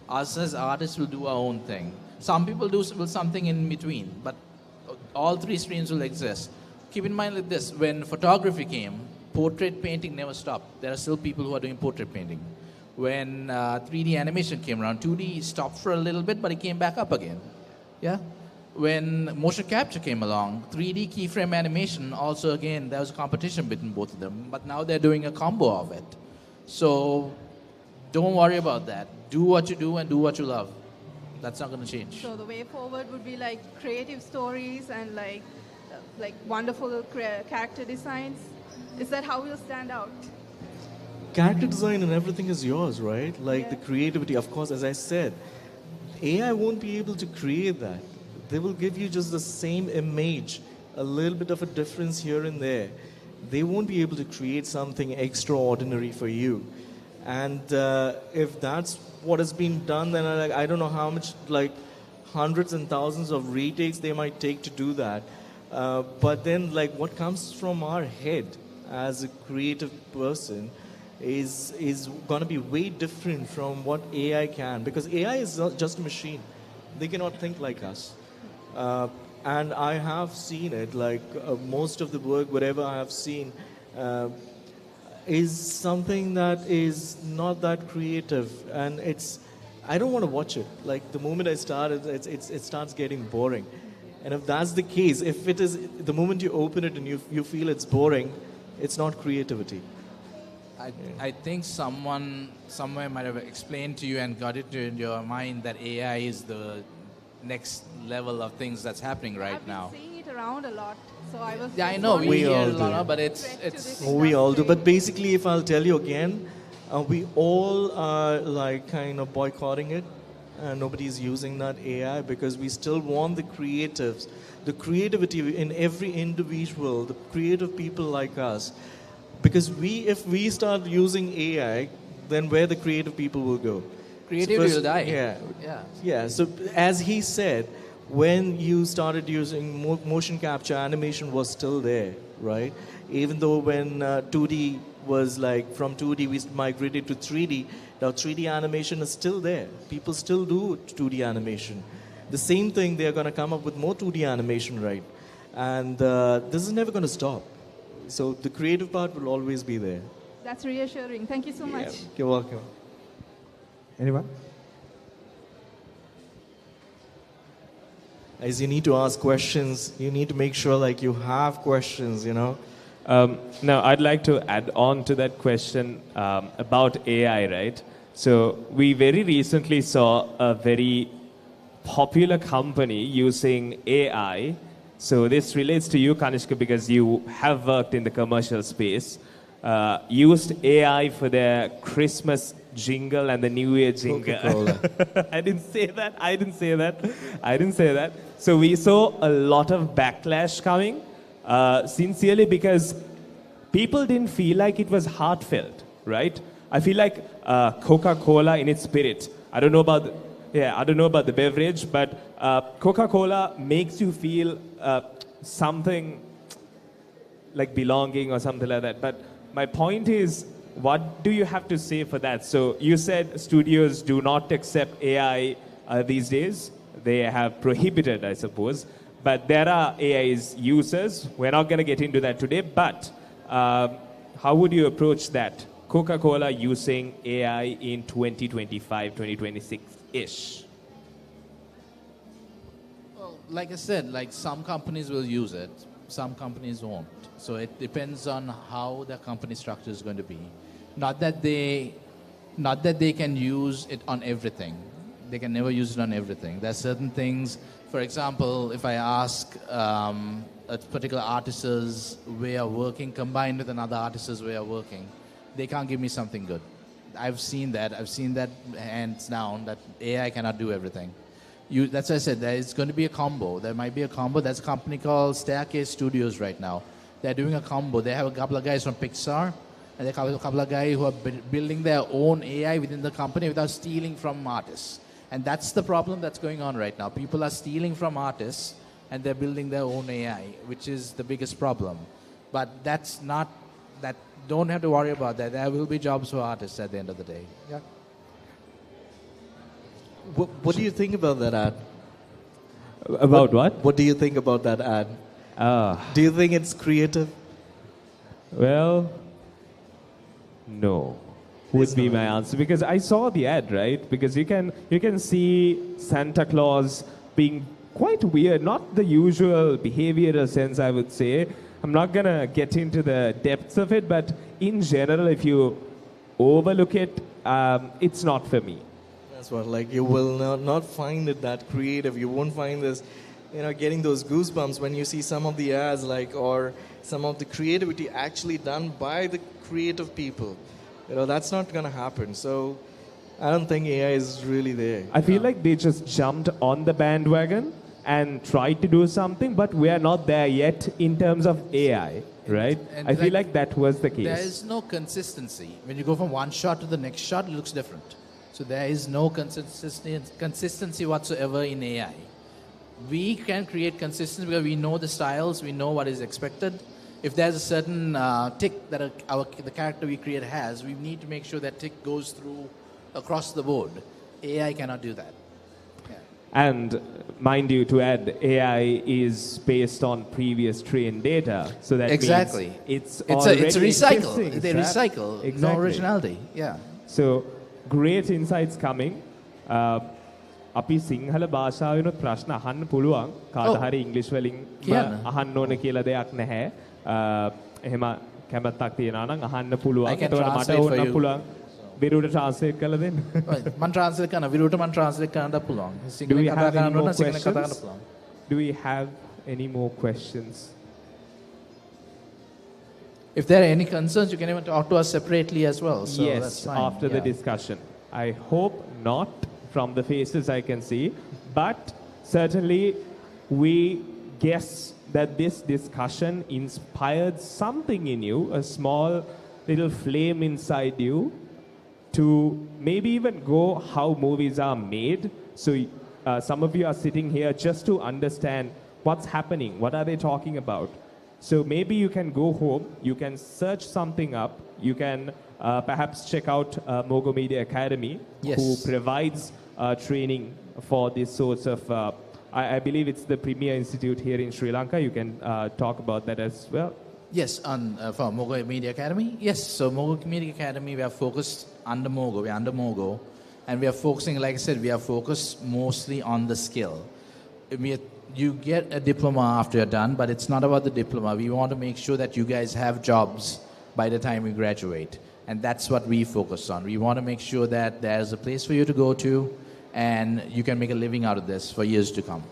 C: Us as artists will do our own thing. Some people do something in between, but all three streams will exist. Keep in mind like this, when photography came, portrait painting never stopped. There are still people who are doing portrait painting. When 3D animation came around, 2D stopped for a little bit, but it came back up again. Yeah? When motion capture came along, 3D keyframe animation, also again, there was a competition between both of them, but now they're doing a combo of it. So don't worry about that. Do what you do and do what you love. That's not going to change.
E: So the way forward would be like creative stories and like wonderful character designs. Is that how we'll stand out?
B: Character design and everything is yours, right? Like the creativity, of course, as I said, AI won't be able to create that. They will give you just the same image, a little bit of a difference here and there. They won't be able to create something extraordinary for you. And if that's what has been done, then I don't know how much, like hundreds and thousands of retakes they might take to do that. But then, like, what comes from our head as a creative person is going to be way different from what AI can, because AI is not just a machine. They cannot think like us. And I have seen it, like most of the work, whatever I have seen, is something that is not that creative, and I don't want to watch it. Like the moment I start, it starts getting boring. And if that's the case, if it is the moment you open it and you feel it's boring, it's not creativity.
C: I think someone somewhere might have explained to you and got it in your mind that AI is the next level of things that's happening right now.
E: I've been seeing it around a lot, so I was.
C: Yeah, I know we hear
B: all
C: a lot,
B: do.
C: but it's
B: We all do. But basically, if I'll tell you again, we all are like kind of boycotting it. Nobody's using that AI because we still want the creatives, the creativity in every individual, the creative people like us. Because if we start using AI, then where the creative people will go?
C: creativity will die.
B: Yeah. So as he said, when you started using motion capture, animation was still there, right? Even though when 2D was like, from 2D we migrated to 3D, now 3D animation is still there. People still do 2D animation. The same thing, they're going to come up with more 2D animation, right? And this is never going to stop. So the creative part will always be there.
E: That's reassuring. Thank you so much.
B: You're welcome.
D: Anyone?
B: As you need to ask questions, you need to make sure like you have questions, you know.
A: Now, I'd like to add on to that question about AI, right? So we very recently saw a very popular company using AI. So this relates to you, Kanishka, because you have worked in the commercial space. Used AI for their Christmas jingle and the New Year jingle. I didn't say that. So we saw a lot of backlash coming, sincerely, because people didn't feel like it was heartfelt, right? I feel like Coca-Cola in its spirit. I don't know about Yeah, I don't know about the beverage, but Coca-Cola makes you feel something like belonging or something like that. But my point is, what do you have to say for that? So you said studios do not accept AI these days. They have prohibited, I suppose. But there are AI's users. We're not going to get into that today. But how would you approach that? Coca-Cola using AI in 2025, 2026-ish.
C: Well, like I said, like some companies will use it, some companies won't. So it depends on how the company structure is going to be. Not that they can use it on everything. They can never use it on everything. There are certain things. For example, if I ask a particular artist's way of working combined with another artist's way of working, they can't give me something good. I've seen that hands down, that AI cannot do everything. That's why I said there is going to be a combo. There might be a combo. There's a company called Staircase Studios right now. They're doing a combo. They have a couple of guys from Pixar, and there are a couple of guys who are building their own AI within the company without stealing from artists. And that's the problem that's going on right now. People are stealing from artists, and they're building their own AI, which is the biggest problem. But that's not, that don't have to worry about that. There will be jobs for artists at the end of the day. Yeah.
B: What do you think about that ad?
A: About what?
B: What do you think about that ad? Do you think it's creative?
A: Well, no, would be my answer, because I saw the ad, right? Because you can see Santa Claus being quite weird, not the usual behavioral sense, I would say. I'm not gonna get into the depths of it, but in general, if you overlook it, it's not for me.
B: That's what, like, you will not find it that creative. You won't find this, getting those goosebumps when you see some of the ads, like, or some of the creativity actually done by the creative people. That's not going to happen. So I don't think AI is really there.
A: I feel like they just jumped on the bandwagon and tried to do something, but we are not there yet in terms of AI, right?
C: And
A: I feel like that was the case.
C: There is no consistency. When you go from one shot to the next shot, it looks different. So there is no consistency whatsoever in AI. We can create consistency because we know the styles, we know what is expected. If there's a certain tick that the character we create has, we need to make sure that tick goes through across the board. AI cannot do that. Yeah.
A: And mind you, to add, AI is based on previous trained data, so that
C: exactly.
A: means it's
C: a recycle. They recycle.
A: Exactly.
C: No originality. Yeah.
A: So great insights coming. අපි සිංහල භාෂාවෙනුත් ප්‍රශ්න අහන්න පුළුවන්. කාට හරි ඉංග්‍රීසි වලින් අහන්න ඕන කියලා දෙයක් නැහැ. එහෙම කැමැත්තක් තියනවා නම් අහන්න පුළුවන්.
C: ඒකට මට
A: ඕන පුළුවන්. විරුට ට්‍රාන්ස්ලේට් කරලා දෙන්න.
C: මම ට්‍රාන්ස්ලේට් කරනවා. විරුට මම ට්‍රාන්ස්ලේට් කරන්නත් පුළුවන්. සිංහලෙන් කතා කරන්න ඕන සිංහලෙන් කතා කරන්න පුළුවන්.
A: Do we have any more questions?
C: If there are any concerns, you can even talk to us separately as well. So
A: yes,
C: that's fine.
A: After the discussion. I hope not, from the faces I can see, but certainly we guess that this discussion inspired something in you, a small little flame inside you, to maybe even go how movies are made. So some of you are sitting here just to understand what's happening, what are they talking about. So maybe you can go home, you can search something up, you can perhaps check out Mogo Media Academy, who provides training for these sorts of, I believe it's the premier institute here in Sri Lanka. You can talk about that as well.
C: Yes, for Mogo Media Academy. Yes, so Mogo Media Academy, we are focused under Mogo, we're under Mogo, and we are focusing, like I said, we are focused mostly on the skill. You get a diploma after you're done, but it's not about the diploma. We want to make sure that you guys have jobs by the time you graduate. And that's what we focus on. We want to make sure that there's a place for you to go to and you can make a living out of this for years to come.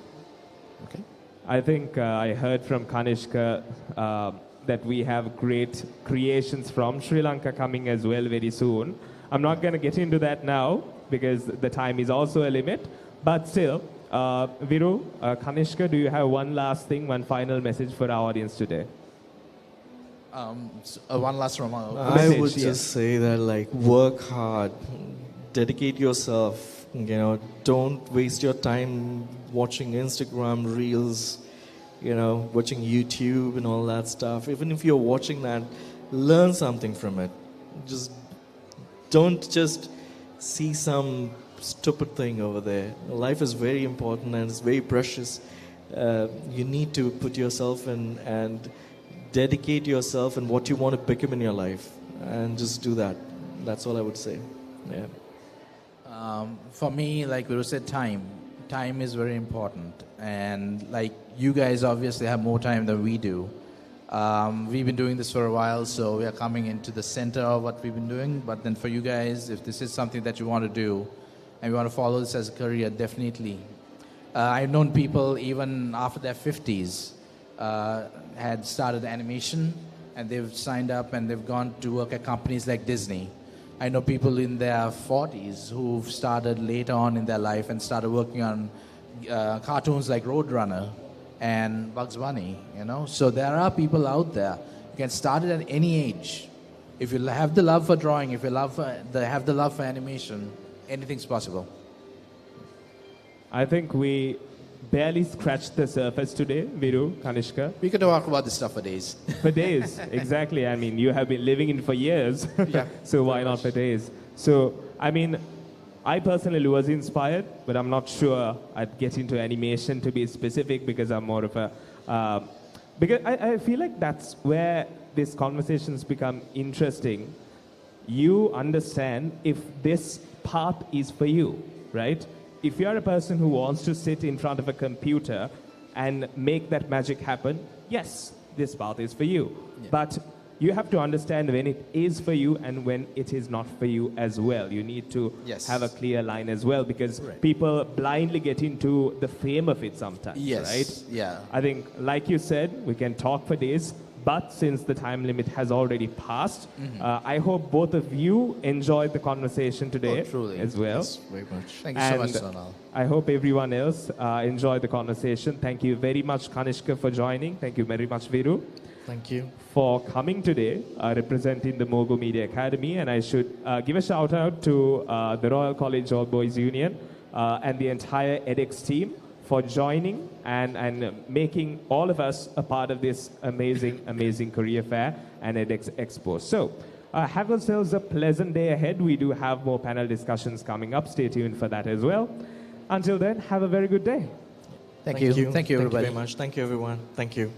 C: Okay?
A: I think I heard from Kanishka that we have great creations from Sri Lanka coming as well very soon. I'm not going to get into that now because the time is also a limit. But still, Viru, Kanishka, do you have one last thing, one final message for our audience today?
C: One last remark.
B: I would just say that, like, work hard, dedicate yourself, You know, don't waste your time watching Instagram reels, you know, watching YouTube and all that stuff. Even if you're watching that, learn something from it. Just don't just see some stupid thing over there. Life is very important and it's very precious. You need to put yourself in and dedicate yourself in what you want to become in your life, and just do that. That's all I would say. Yeah.
C: For me, like Viru said, time is very important, and like you guys obviously have more time than we do. We've been doing this for a while, so we are coming into the center of what we've been doing. But then for you guys, if this is something that you want to do and you want to follow this as a career, definitely. I've known people even after their 50s had started animation, and they've signed up and they've gone to work at companies like Disney. I know people in their 40s who've started later on in their life and started working on cartoons like Roadrunner and Bugs Bunny, you know. So there are people out there. You can start it at any age. If you have the love for drawing, if you have the love for animation, anything's possible.
A: I think we barely scratched the surface today, Viru, Kanishka.
C: We could talk about this stuff for days.
A: For days, exactly. I mean, you have been living in for years.
C: Yeah.
A: So why not for days? So, I mean, I personally was inspired, but I'm not sure I'd get into animation to be specific, because I'm more of a... because I feel like that's where these conversations become interesting. You understand if this path is for you, right? If you're a person who wants to sit in front of a computer and make that magic happen, yes, this path is for you.
C: Yeah.
A: But you have to understand when it is for you and when it is not for you as well. You need to
C: Yes.
A: have a clear line as well, because
C: Correct.
A: people blindly get into the fame of it sometimes,
C: Yes.
A: right?
C: Yeah.
A: I think, like you said, we can talk for days, but since the time limit has already passed, I hope both of you enjoyed the conversation today
C: Oh, truly.
A: as well.
B: Yes, very much.
C: Thank you so much,
A: And
C: Sonal.
A: I hope everyone else enjoyed the conversation. Thank you very much, Kanishka, for joining. Thank you very much, Viru,
B: Thank you.
A: for coming today, representing the Mogo Media Academy. And I should give a shout out to the Royal College All Boys Union and the entire Edex team for joining and making all of us a part of this amazing career fair and Edex Expo. So, have yourselves a pleasant day ahead. We do have more panel discussions coming up. Stay tuned for that as well. Until then, have a very good day.
C: Thank you. Thank you, everybody.
B: Thank you very much. Thank you, everyone. Thank you.